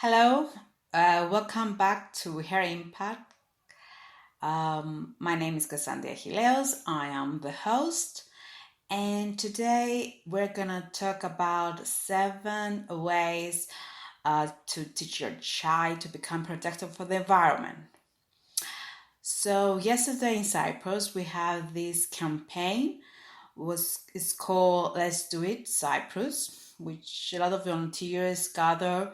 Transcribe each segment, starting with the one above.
Hello, welcome back to Hair Impact. My name is Cassandra Hileos. I am the host, and today we're gonna talk about 7 ways to teach your child to become protective for the environment. So yesterday in Cyprus, we had this campaign. It's called Let's Do It Cyprus, which a lot of volunteers gather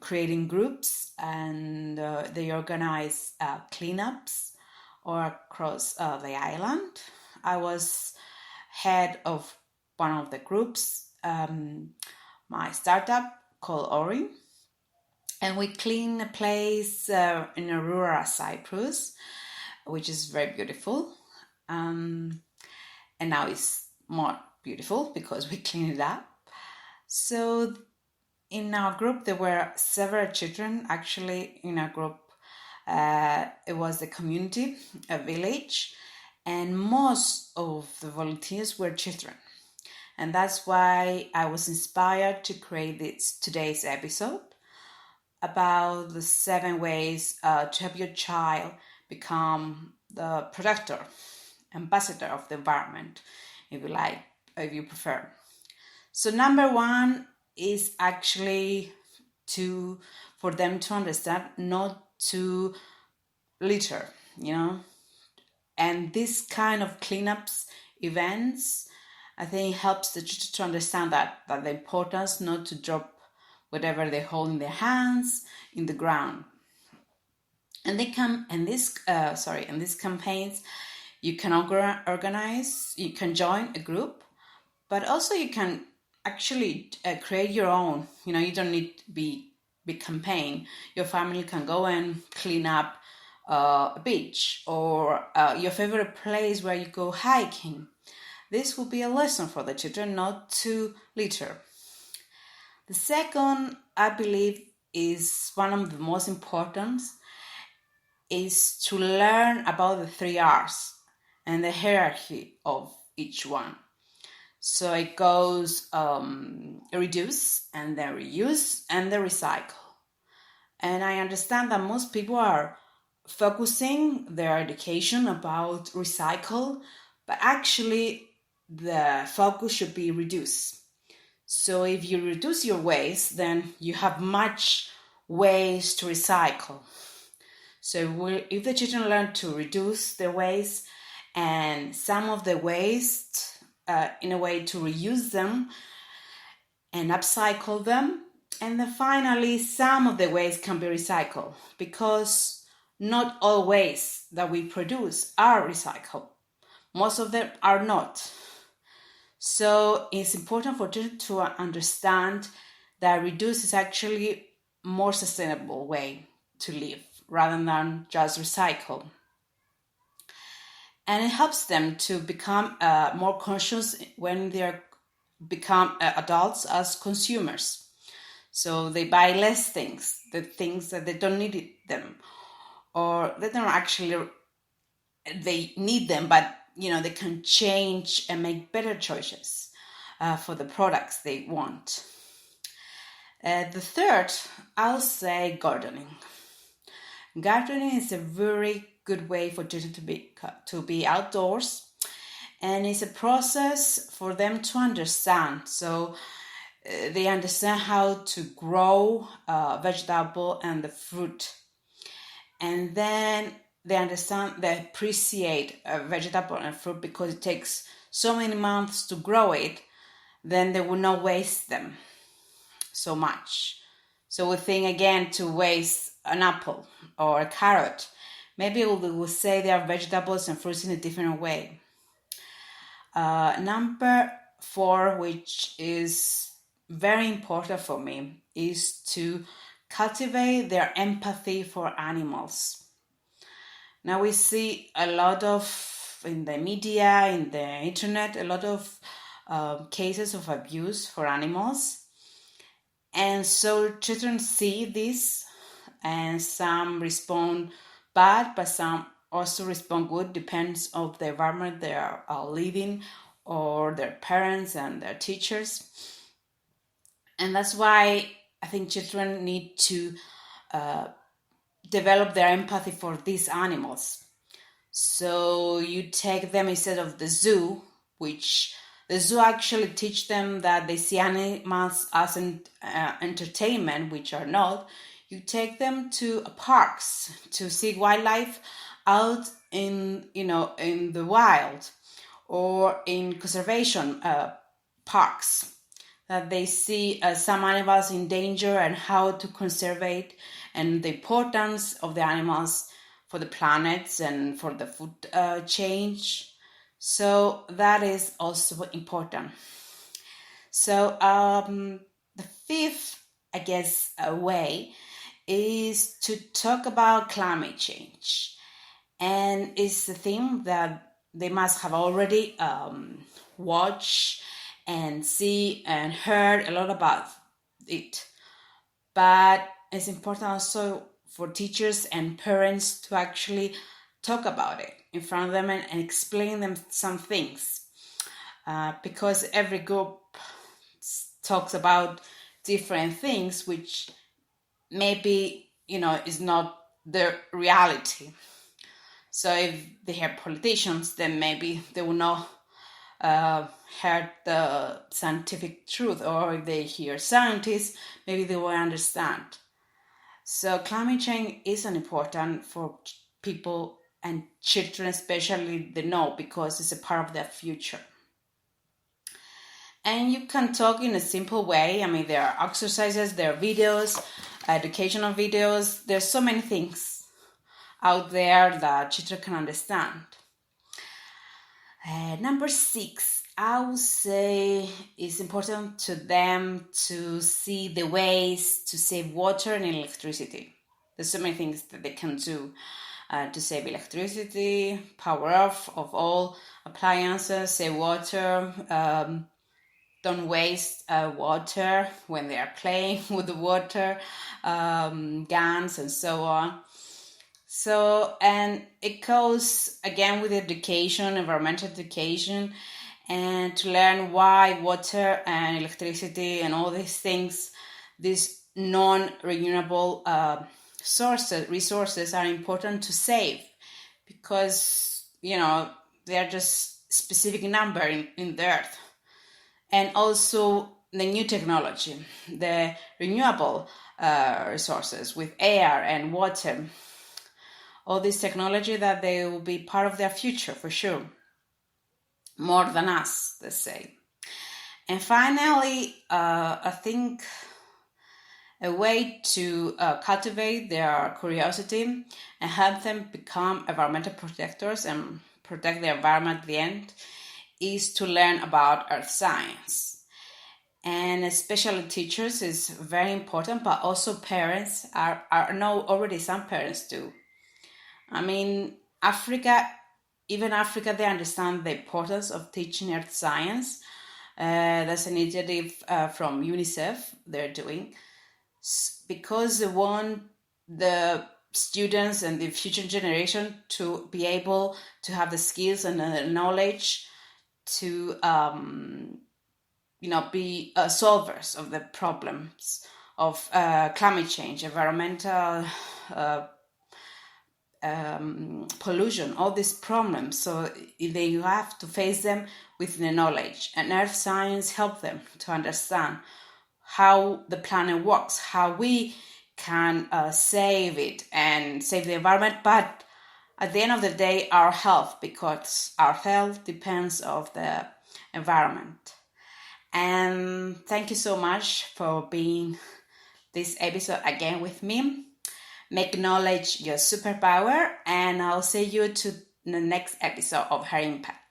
creating groups, and they organize cleanups or across the island. I was head of one of the groups, my startup called Ori, and we clean a place in a rural Cyprus, which is very beautiful. And now it's more beautiful because we clean it up. So in our group, there were several children. Actually, in our group, it was a community, a village, and most of the volunteers were children. And that's why I was inspired to create today's episode about the 7 ways to help your child become the protector, ambassador of the environment, if you like, if you prefer. So number one is actually for them to understand not to litter, and this kind of cleanups events, I think, helps the children to understand that the importance not to drop whatever they hold in their hands in the ground. And in these campaigns, you can organize, you can join a group, but also you can actually create your own. You don't need to be big campaign. Your family can go and clean up a beach or your favorite place where you go hiking. This will be a lesson for the children not to litter. The second, I believe, is one of the most important, is to learn about the 3 R's and the hierarchy of each one. So it goes reduce, and then reuse, and then recycle. And I understand that most people are focusing their education about recycle, but actually the focus should be reduce. So if you reduce your waste, then you have much ways to recycle. So if the children learn to reduce their waste and some of the waste in a way to reuse them and upcycle them, and then finally some of the waste can be recycled, because not all waste that we produce are recycled. Most of them are not. So it's important for children to understand that reduce is actually more sustainable way to live rather than just recycle. And it helps them to become more conscious when they become adults as consumers. So they buy less things, the things that they don't need them, or they don't actually, they need them, but they can change and make better choices for the products they want. The third, I'll say gardening. Gardening is a very good way for children to be outdoors, and it's a process for them to understand. So they understand how to grow vegetable and the fruit, and then they appreciate a vegetable and fruit because it takes so many months to grow it. Then they will not waste them so much. So we think again to waste an apple or a carrot. Maybe we will say they are vegetables and fruits in a different way. Number 4, which is very important for me, is to cultivate their empathy for animals. Now we see a lot of, in the media, in the internet, a lot of cases of abuse for animals. And so children see this, and some respond bad, but some also respond good, depends on the environment they are living, or their parents and their teachers. And that's why I think children need to develop their empathy for these animals. So you take them instead of the zoo, which the zoo actually teach them that they see animals as an entertainment, which are not. You take them to parks to see wildlife out in the wild, or in conservation parks, that they see some animals in danger and how to conserve it, and the importance of the animals for the planets and for the food change. So that is also important. So the fifth, I guess, way is to talk about climate change. And it's a thing that they must have already watched and see and heard a lot about it. But it's important also for teachers and parents to actually talk about it in front of them and explain them some things. Because every group talks about different things, which maybe, is not the reality. So if they hear politicians, then maybe they will not hear the scientific truth, or if they hear scientists, maybe they will understand. So climate change is important for people and children, especially they know, because it's a part of their future. And you can talk in a simple way. I mean, there are exercises, there are videos, educational videos. There's so many things out there that children can understand. Number 6, I would say it's important to them to see the ways to save water and electricity. There's so many things that they can do to save electricity, power off of all appliances, save water, don't waste water when they are playing with the water, guns and so on. So, and it goes again with education, environmental education, and to learn why water and electricity and all these things, these non-renewable resources are important to save, because, they're just specific number in the earth. And also the new technology, the renewable resources with air and water, all this technology, that they will be part of their future for sure, more than us, let's say. And finally, I think a way to cultivate their curiosity and help them become environmental protectors and protect the environment at the end is to learn about earth science. And especially teachers is very important, but also parents are know already, some parents do. I mean, even Africa, they understand the importance of teaching earth science. That's an initiative from UNICEF they're doing, because they want the students and the future generation to be able to have the skills and the knowledge to be solvers of the problems of climate change, environmental pollution, all these problems. So they have to face them with the knowledge, and earth science help them to understand how the planet works, how we can save it and save the environment, but at the end of the day, our health, because our health depends on the environment. And thank you so much for being this episode again with me. Make knowledge your superpower, and I'll see you to the next episode of Her Impact.